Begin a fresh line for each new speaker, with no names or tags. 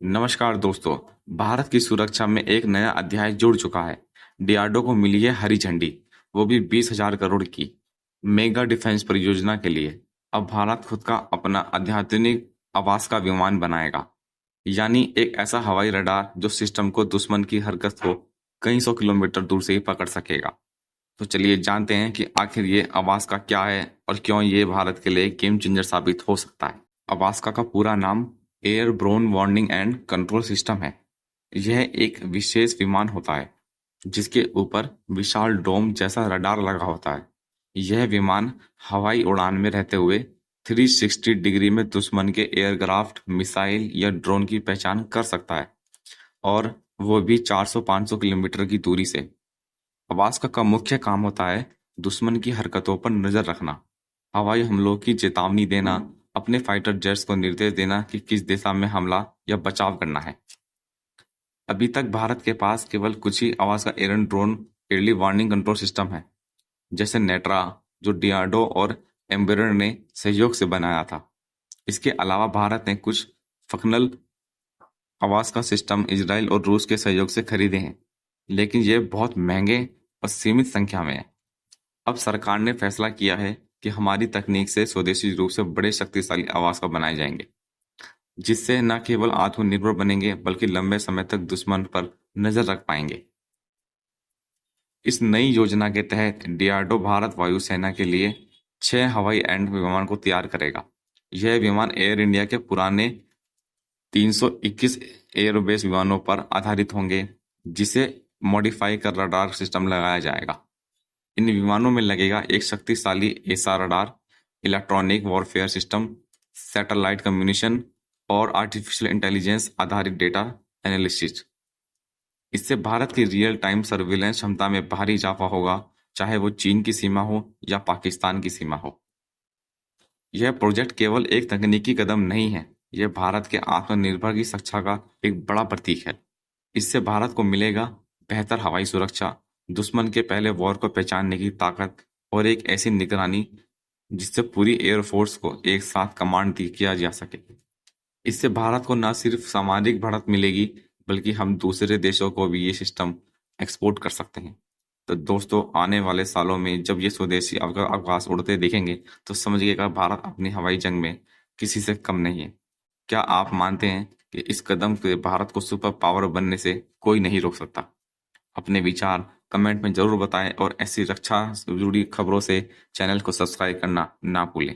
नमस्कार दोस्तों। भारत की सुरक्षा में एक नया अध्याय जुड़ चुका है। डीआरडीओ को मिली है हरी झंडी, वो भी 20,000 करोड़ की मेगा डिफेंस परियोजना के लिए। अब भारत खुद का अपना अत्याधुनिक आवास का विमान बनाएगा, यानी एक ऐसा हवाई रडार जो सिस्टम को दुश्मन की हरकत को कई सौ किलोमीटर दूर से ही पकड़ सकेगा। तो चलिए जानते हैं कि आखिर ये अवास्का क्या है और क्यों ये भारत के लिए गेम चेंजर साबित हो सकता है। अवास्का का पूरा नाम airborne warning and control system है। यह एक विशेष विमान होता है जिसके ऊपर विशाल डोम जैसा रडार लगा होता है। यह विमान हवाई उड़ान में रहते हुए 360 डिग्री में दुश्मन के एयरक्राफ्ट, मिसाइल या ड्रोन की पहचान कर सकता है, और वो भी 400-500 किलोमीटर की दूरी से। अवास्का का मुख्य काम होता है दुश्मन की हरकतों पर नजर रखना, हवाई हमलों की चेतावनी देना, अपने फाइटर जेट्स को निर्देश देना कि किस दिशा में हमला या बचाव करना है। अभी तक भारत के पास केवल कुछ ही अवास्का एरन drone early warning control system है, जैसे नेट्रा, जो डीआरडीओ और एम्बेरर ने सहयोग से बनाया था। इसके अलावा भारत ने कुछ फकनल अवास्का सिस्टम इजराइल और रूस के सहयोग से खरीदे हैं, लेकिन ये बहुत महंगे और सीमित संख्या में है। अब सरकार ने फैसला किया है कि हमारी तकनीक से स्वदेशी रूप से बड़े शक्तिशाली आवास बनाए जाएंगे, जिससे न केवल आत्मनिर्भर बनेंगे बल्कि लंबे समय तक दुश्मन पर नजर रख पाएंगे। इस नई योजना के तहत डीआरडीओ भारत वायुसेना के लिए 6 हवाई एंड विमान को तैयार करेगा। यह विमान एयर इंडिया के पुराने 321 एयरबेस विमानों पर आधारित होंगे, जिसे मॉडिफाई कर रडार सिस्टम लगाया जाएगा। इन विमानों में लगेगा एक शक्तिशाली SR radar, electronic warfare system, satellite communication और आर्टिफिशियल इंटेलिजेंस आधारित डेटा एनालिसिस। इससे भारत की रियल टाइम सर्विलेंस क्षमता में भारी इजाफा होगा, चाहे वो चीन की सीमा हो या पाकिस्तान की सीमा हो। यह प्रोजेक्ट केवल एक तकनीकी कदम नहीं है, यह भारत के आत्मनिर्भर की शिक्षा का एक बड़ा प्रतीक है। इससे भारत को मिलेगा बेहतर हवाई सुरक्षा, दुश्मन के पहले वॉर को पहचानने की ताकत और एक ऐसी निगरानी जिससे पूरी एयरफोर्स को एक साथ कमांड किया जा सके। इससे भारत को न सिर्फ सामरिक बढ़त मिलेगी, बल्कि हम दूसरे देशों को भी ये सिस्टम एक्सपोर्ट कर सकते हैं। तो दोस्तों, आने वाले सालों में जब ये स्वदेशी अवकाश उड़ते देखेंगे तो समझिएगा भारत अपनी हवाई जंग में किसी से कम नहीं है। क्या आप मानते हैं कि इस कदम से भारत को सुपर पावर बनने से कोई नहीं रोक सकता? अपने विचार कमेंट में जरूर बताएं और ऐसी रक्षा से जुड़ी खबरों से चैनल को सब्सक्राइब करना ना भूलें।